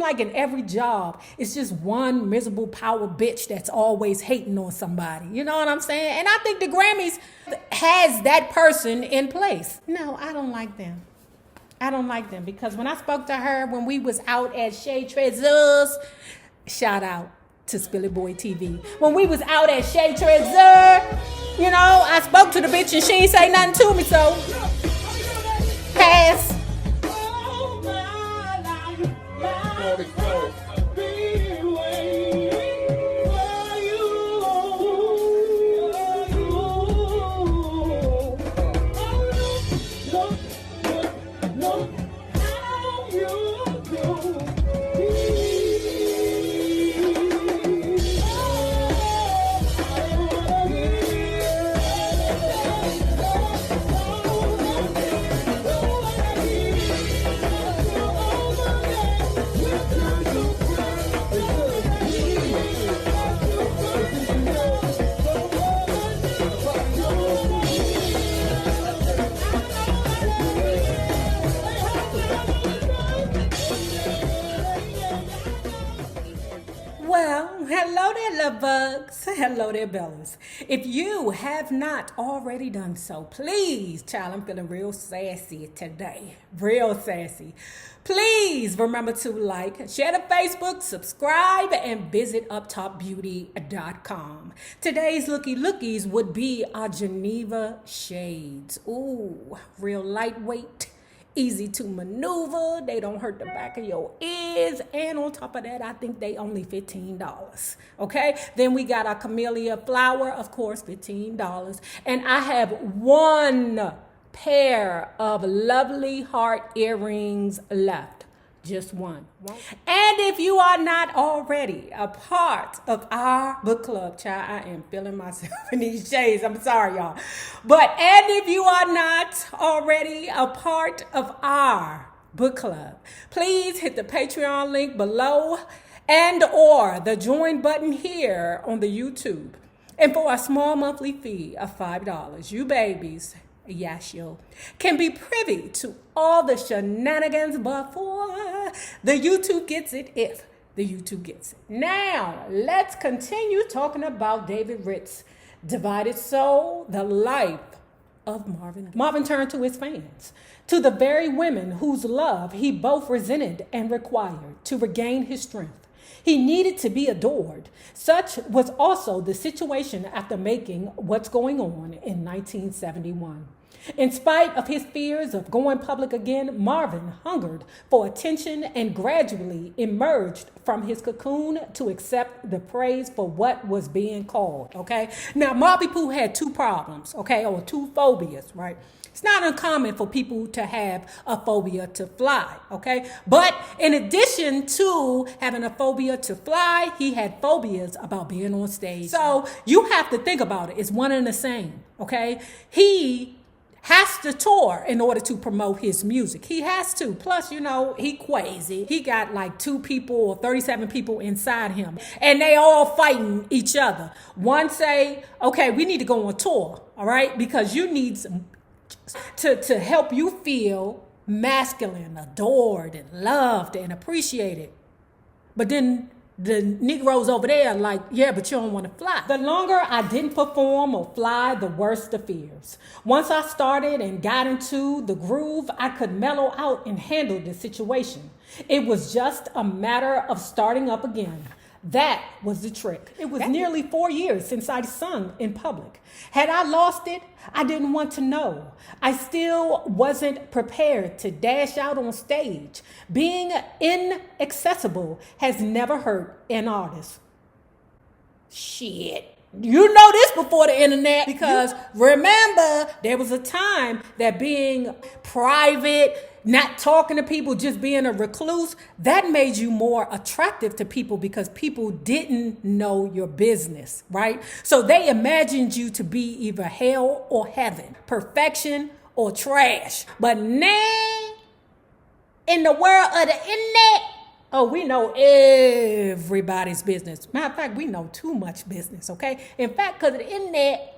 like in every job, it's just one miserable power bitch that's always hating on somebody. You know what I'm saying? And I think the Grammys has that person in place. No, I don't like them. I don't like them because when I spoke to her when we was out at Chez Treasures, shout out to Spilly Boy TV. When we was out at Chez Treasures, you know, I spoke to the bitch and she ain't say nothing to me, so pass. Hello there, love bugs. Hello there, bellas. If you have not already done so, please, child, I'm feeling real sassy today. Real sassy. Please remember to like, share the Facebook, subscribe, and visit uptopbeauty.com. Today's lookies would be our Geneva shades. Ooh, real lightweight. Easy to maneuver. They don't hurt the back of your ears. And on top of that, I think they only $15. Okay. Then we got our camellia flower, of course, $15. And I have one pair of lovely heart earrings left. Just one. And if you are not already a part of our book club, child, I am feeling myself in these shades. I'm sorry, y'all. And if you are not already a part of our book club, please hit the Patreon link below and or the join button here on the YouTube. And for a small monthly fee of $5, you babies, yes, you can be privy to all the shenanigans before the YouTube gets it, if the YouTube gets it. Now, let's continue talking about David Ritt's Divided Soul, the life of Marvin. Marvin turned to his fans, to the very women whose love he both resented and required to regain his strength. He needed to be adored. Such was also the situation after making What's Going On in 1971. In spite of his fears of going public again, Marvin hungered for attention and gradually emerged from his cocoon to accept the praise for what was being called, okay? Now, Marvin Pooh had two problems, okay, or two phobias, right? It's not uncommon for people to have a phobia to fly, okay? But in addition to having a phobia to fly, he had phobias about being on stage. So you have to think about it. It's one and the same, okay? He has to tour in order to promote his music. He has to. Plus, you know, he crazy. He got like 2 people or 37 people inside him, and they all fighting each other. One say, okay, we need to go on tour, all right? Because you need some to help you feel masculine, adored, and loved, and appreciated. But then the Negroes over there like, yeah, but you don't want to fly. The longer I didn't perform or fly, the worse the fears. Once I started and got into the groove, I could mellow out and handle the situation. It was just a matter of starting up again. That was the trick. It was nearly 4 years since I sung in public. Had I lost it, I didn't want to know. I still wasn't prepared to dash out on stage. Being inaccessible has never hurt an artist. Shit. You know this before the internet, because remember, there was a time that being private, not talking to people, just being a recluse, that made you more attractive to people because people didn't know your business, right? So they imagined you to be either hell or heaven, perfection or trash. But now, in the world of the internet, oh, we know everybody's business. Matter of fact, we know too much business, okay? In fact, because of the internet,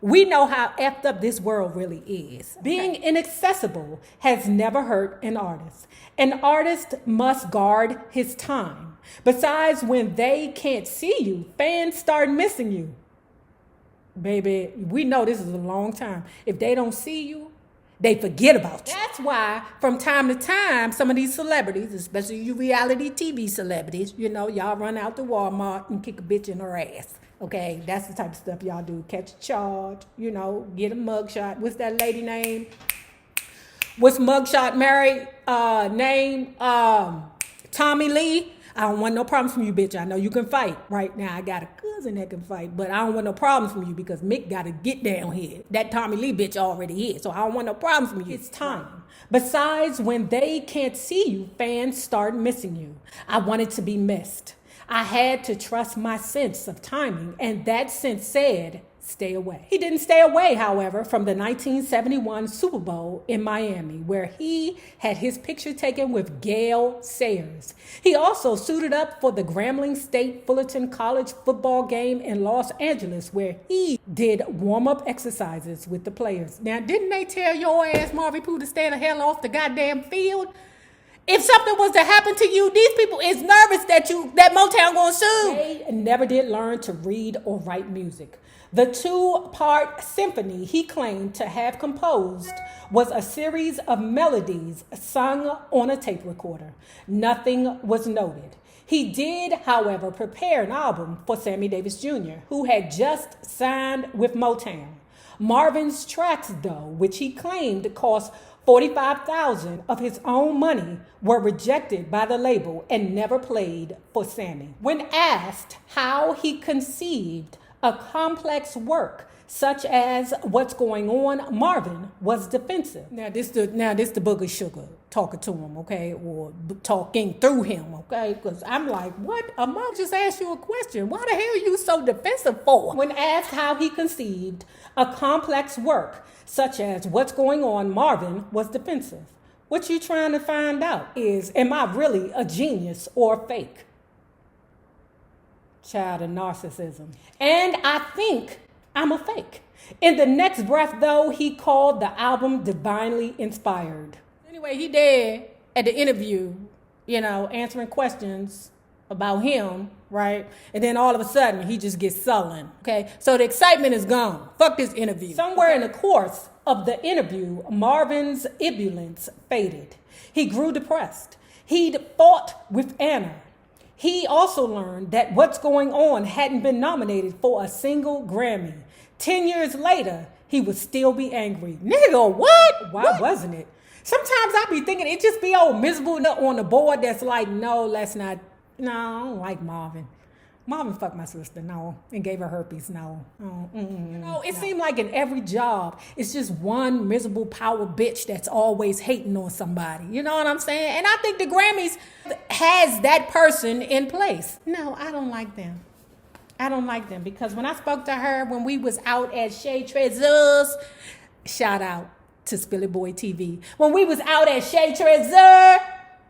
We know how effed up this world really is. Being inaccessible has never hurt an artist. An artist must guard his time. Besides, when they can't see you, fans start missing you. Baby, we know this is a long time. If they don't see you, they forget about you. That's why from time to time, some of these celebrities, especially you reality TV celebrities, y'all run out to Walmart and kick a bitch in her ass. Okay, that's the type of stuff y'all do. Catch a charge, get a mugshot. What's that lady name? What's mugshot Mary name? Tommy Lee. I don't want no problems from you, bitch. I know you can fight. Right now, I got a cousin that can fight, but I don't want no problems from you because Mick got to get down here. That Tommy Lee bitch already here, so I don't want no problems from you. It's time. Besides, when they can't see you, fans start missing you. I wanted to be missed. I had to trust my sense of timing, and that sense said, stay away. He didn't stay away, however, from the 1971 Super Bowl in Miami, where he had his picture taken with Gale Sayers. He also suited up for the Grambling State Fullerton College football game in Los Angeles, where he did warm-up exercises with the players. Now, didn't they tell your ass, Marvin Pooh, to stay the hell off the goddamn field? If something was to happen to you, these people is nervous that Motown gonna sue. They never did learn to read or write music. The 2-part symphony he claimed to have composed was a series of melodies sung on a tape recorder. Nothing was noted. He did, however, prepare an album for Sammy Davis Jr., who had just signed with Motown. Marvin's tracks, though, which he claimed cost $45,000 of his own money, were rejected by the label and never played for Sammy. When asked how he conceived a complex work such as What's Going On, Marvin was defensive. Now this the Booger Sugar talking to him, okay, or talking through him, okay? Because I'm like, what? A mom just asked you a question. Why the hell are you so defensive for? When asked how he conceived a complex work such as What's Going On, Marvin was defensive. What you trying to find out is, am I really a genius or fake? Child of narcissism. And I think I'm a fake. In the next breath, though, he called the album divinely inspired. Anyway, he did at the interview, answering questions about him, right? And then all of a sudden, he just gets sullen, okay? So the excitement is gone. Fuck this interview. Somewhere in the course of the interview, Marvin's ebullience faded. He grew depressed. He'd fought with Anna. He also learned that What's Going On hadn't been nominated for a single Grammy. 10 years later, he would still be angry. Nigga, what? Why wasn't it? Sometimes I be thinking it just be old miserable on the board that's like, no, let's not. No, I don't like Marvin. Marvin fucked my sister, no, and gave her herpes, no. It seemed like in every job, it's just one miserable power bitch that's always hating on somebody. You know what I'm saying? And I think the Grammys has that person in place. No, I don't like them. I don't like them because when I spoke to her when we was out at Chez Trezors, shout out to Spilly Boy TV. When we was out at Chez Trezors,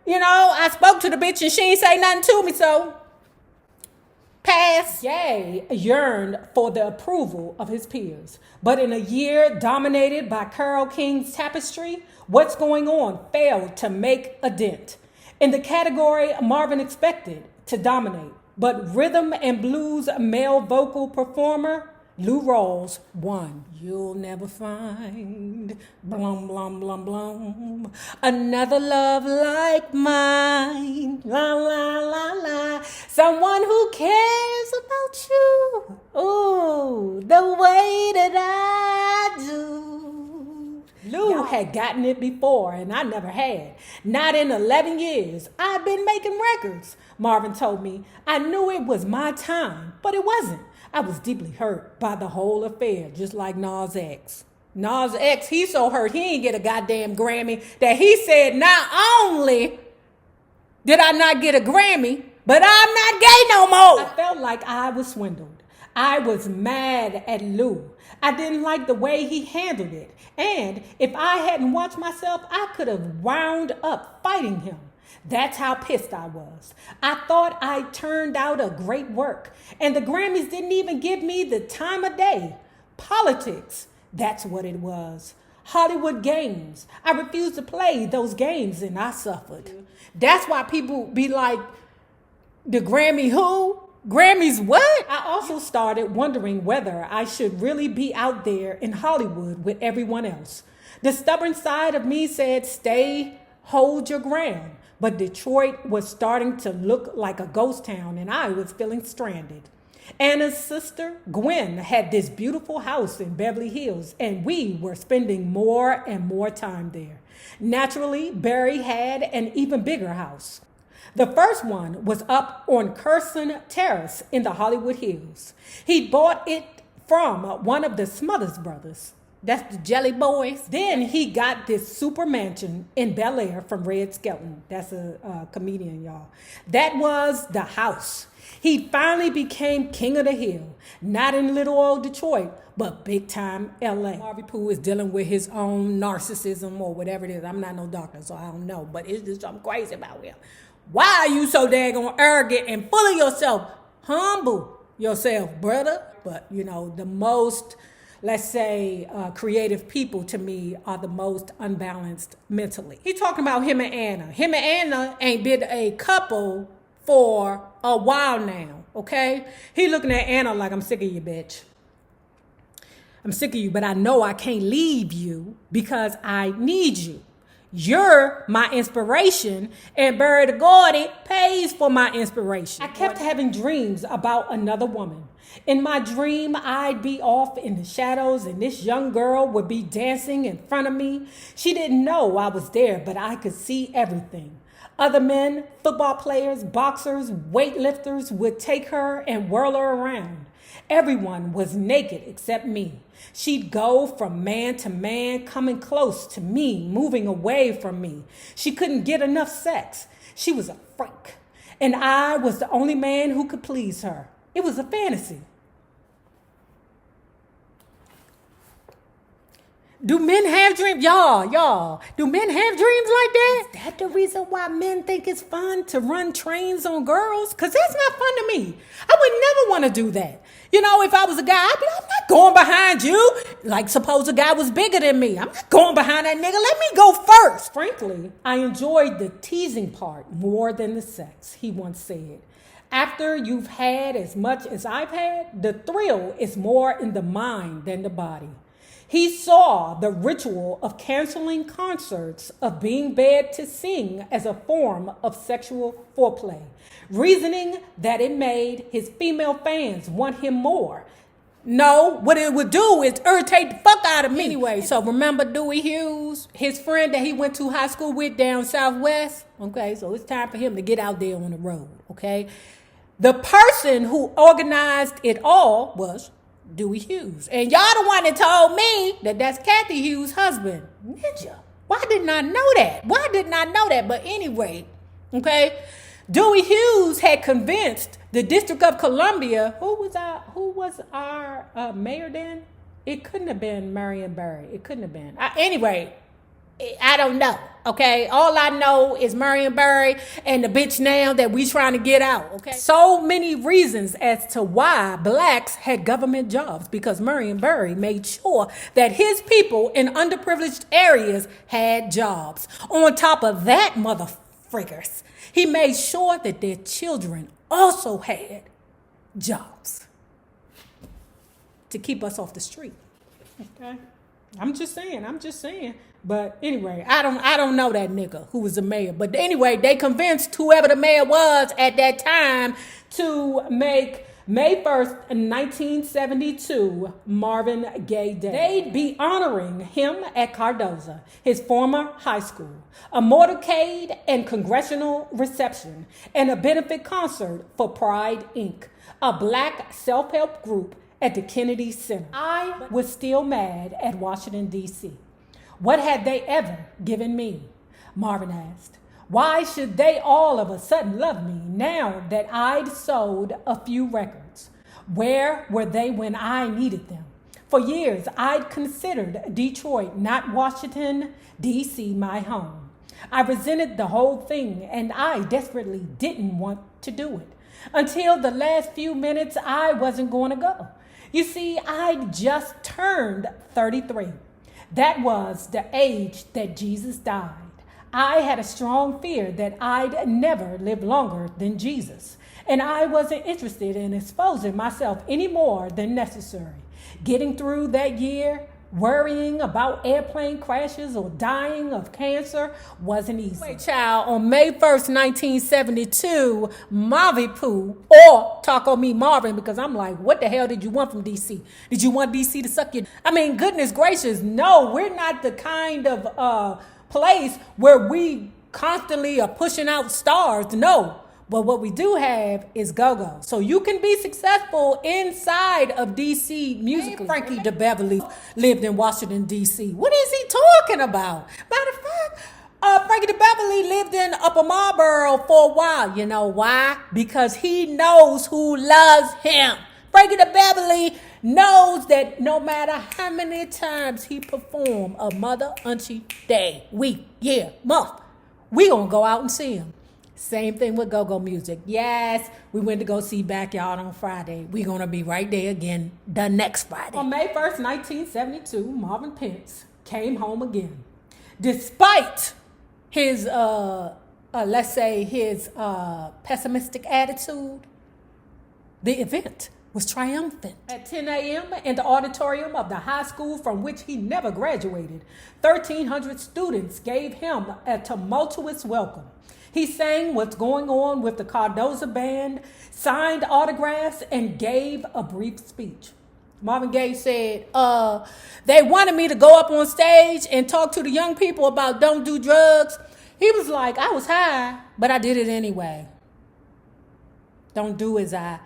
I spoke to the bitch and she ain't say nothing to me, so pass. Ye yearned for the approval of his peers. But in a year dominated by Carole King's Tapestry, What's Going On failed to make a dent. In the category Marvin expected to dominate, but rhythm and blues male vocal performer Lou Rawls won. You'll never find blum blum blum blum another love like mine. La la la la. Someone who cares about you. Ooh, the way that I do. Lou had gotten it before, and I never had. Not in 11 years. I've been making records, Marvin told me. I knew it was my time, but it wasn't. I was deeply hurt by the whole affair, just like Nas X. Nas X, he's so hurt he ain't get a goddamn Grammy that he said, not only did I not get a Grammy, but I'm not gay no more. I felt like I was swindled. I was mad at Lou. I didn't like the way he handled it. And if I hadn't watched myself, I could have wound up fighting him. That's how pissed I was. I thought I turned out a great work, and the Grammys didn't even give me the time of day. Politics, that's what it was. Hollywood games. I refused to play those games and I suffered. That's why people be like, the Grammy who? Grammys what? I also started wondering whether I should really be out there in Hollywood with everyone else. The stubborn side of me said, stay, hold your ground. But Detroit was starting to look like a ghost town and I was feeling stranded. Anna's sister, Gwen, had this beautiful house in Beverly Hills and we were spending more and more time there. Naturally, Barry had an even bigger house. The first one was up on Curson Terrace in the Hollywood Hills. He bought it from one of the Smothers brothers. That's the Jelly Boys. Then he got this super mansion in Bel Air from Red Skelton. That's a comedian, y'all. That was the house. He finally became king of the hill. Not in little old Detroit, but big time LA. Harvey Pooh is dealing with his own narcissism or whatever it is. I'm not no doctor, so I don't know. But it's just something crazy about him. Why are you so daggone arrogant and full of yourself? Humble yourself, brother. But, you know, the most, let's say, creative people to me are the most unbalanced mentally. He talking about him and Anna. Him and Anna ain't been a couple for a while now, okay? He looking at Anna like, I'm sick of you, bitch. I'm sick of you, but I know I can't leave you because I need you. You're my inspiration, and Barry the Gordy pays for my inspiration. I kept having dreams about another woman. In my dream, I'd be off in the shadows, and this young girl would be dancing in front of me. She didn't know I was there, but I could see everything. Other men, football players, boxers, weightlifters would take her and whirl her around. Everyone was naked except me. She'd go from man to man, coming close to me, moving away from me. She couldn't get enough sex. She was a freak. And I was the only man who could please her. It was a fantasy. Do men have dreams? Y'all, do men have dreams like that? Is that the reason why men think it's fun to run trains on girls? Because that's not fun to me. I would never want to do that. You know, if I was a guy, I'd be like, I'm not going behind you. Like, suppose a guy was bigger than me. I'm not going behind that nigga. Let me go first. Frankly, I enjoyed the teasing part more than the sex, he once said. After you've had as much as I've had, the thrill is more in the mind than the body. He saw the ritual of canceling concerts, of being bad to sing as a form of sexual foreplay, reasoning that it made his female fans want him more. No, what it would do is irritate the fuck out of me. Anyway, so remember Dewey Hughes, his friend that he went to high school with down Southwest? Okay, so it's time for him to get out there on the road, okay? The person who organized it all was Dewey Hughes. And y'all the one that told me that that's Kathy Hughes' husband. Ninja. Why didn't I know that? Why didn't I know that? But anyway, okay, Dewey Hughes had convinced the District of Columbia, who was our mayor then? It couldn't have been Marion Barry. It couldn't have been. Anyway, I don't know, okay? All I know is Marion Barry and the bitch now that we trying to get out, okay? So many reasons as to why blacks had government jobs, because Marion Barry made sure that his people in underprivileged areas had jobs. On top of that, motherfrickers, he made sure that their children also had jobs to keep us off the street, okay? I'm just saying. But anyway, I don't know that nigga who was the mayor. But anyway, they convinced whoever the mayor was at that time to make May 1st, 1972, Marvin Gaye Day. They'd be honoring him at Cardozo, his former high school, a motorcade and congressional reception, and a benefit concert for Pride, Inc., a black self-help group at the Kennedy Center. I was still mad at Washington, D.C. What had they ever given me? Marvin asked. Why should they all of a sudden love me now that I'd sold a few records? Where were they when I needed them? For years, I'd considered Detroit, not Washington, D.C., my home. I resented the whole thing, and I desperately didn't want to do it. Until the last few minutes, I wasn't going to go. You see, I just turned 33. That was the age that Jesus died. I had a strong fear that I'd never live longer than Jesus. And I wasn't interested in exposing myself any more than necessary. Getting through that year, worrying about airplane crashes or dying of cancer wasn't easy. Wait, child, on May 1st, 1972, Marvin Pooh, or Taco Me Marvin, because I'm like, what the hell did you want from DC? Did you want DC to suck your... I mean, goodness gracious, no, we're not the kind of place where we constantly are pushing out stars, no. But what we do have is go-go. So you can be successful inside of D.C. musically. Frankie DeBeverly lived in Washington, D.C. What is he talking about? Matter of fact, Frankie DeBeverly lived in Upper Marlboro for a while. You know why? Because he knows who loves him. Frankie DeBeverly knows that no matter how many times he perform a mother, auntie, day, week, year, month, we gonna go out and see him. Same thing with go-go music. Yes, we went to go see Backyard on Friday. We're going to be right there again the next Friday. On May 1st, 1972, Marvin Pence came home again. Despite his, his pessimistic attitude, the event was triumphant. At 10 a.m. in the auditorium of the high school from which he never graduated, 1,300 students gave him a tumultuous welcome. He sang What's Going On with the Cardoza Band, signed autographs, and gave a brief speech. Marvin Gaye said, they wanted me to go up on stage and talk to the young people about don't do drugs. He was like, I was high, but I did it anyway. Don't do as I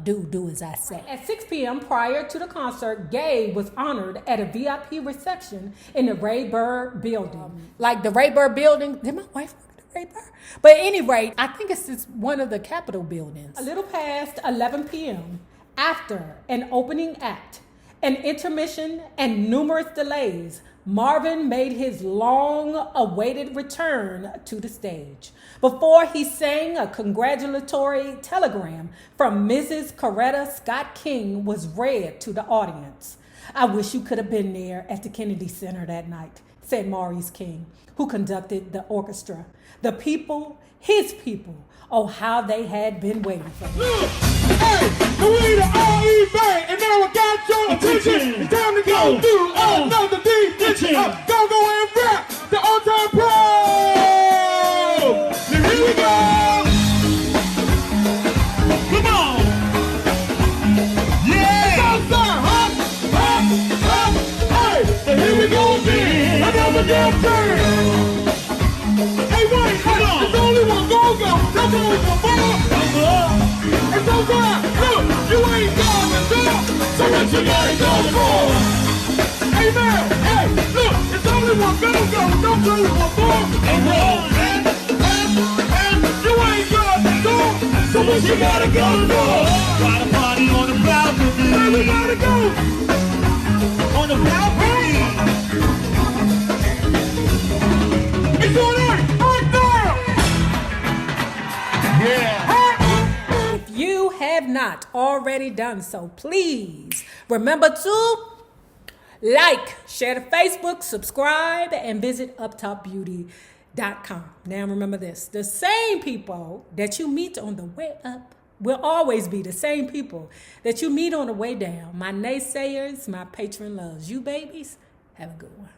do as I say. At 6 p.m. prior to the concert, Gaye was honored at a VIP reception in the Rayburn building. Like the Rayburn building, did my wife work at the Rayburn? But at any rate, I think it's just one of the Capitol buildings. A little past 11 p.m., after an opening act, an intermission, and numerous delays, Marvin made his long-awaited return to the stage. Before he sang, a congratulatory telegram from Mrs. Coretta Scott King was read to the audience. I wish you could have been there at the Kennedy Center that night, said Maurice King, who conducted the orchestra. The people, his people, oh, how they had been waiting for him. Look, hey, we the R.E. Bang, and now I got your attention. It's time to go through another deep ditching. Go and rap the all-time pro. Now here we go. Come on. Yeah. It's outside, hop. Hey, now here we go again. Another damn turn. Hey, wait, there's only one go-go. That's only one more. It's over. Look, you ain't got the door. So what you gotta go for? Hey, man, hey, look, it's only one go-go. Don't do one more. Hey, man, you ain't got the door. So what you gotta go for? Got a party on the balcony. Where we gotta go? On the balcony. It's on there, right now. Yeah. If you have not already done so, please remember to like, share to Facebook, subscribe, and visit uptopbeauty.com. Now remember this, the same people that you meet on the way up will always be the same people that you meet on the way down. My naysayers, my patron loves. You babies, have a good one.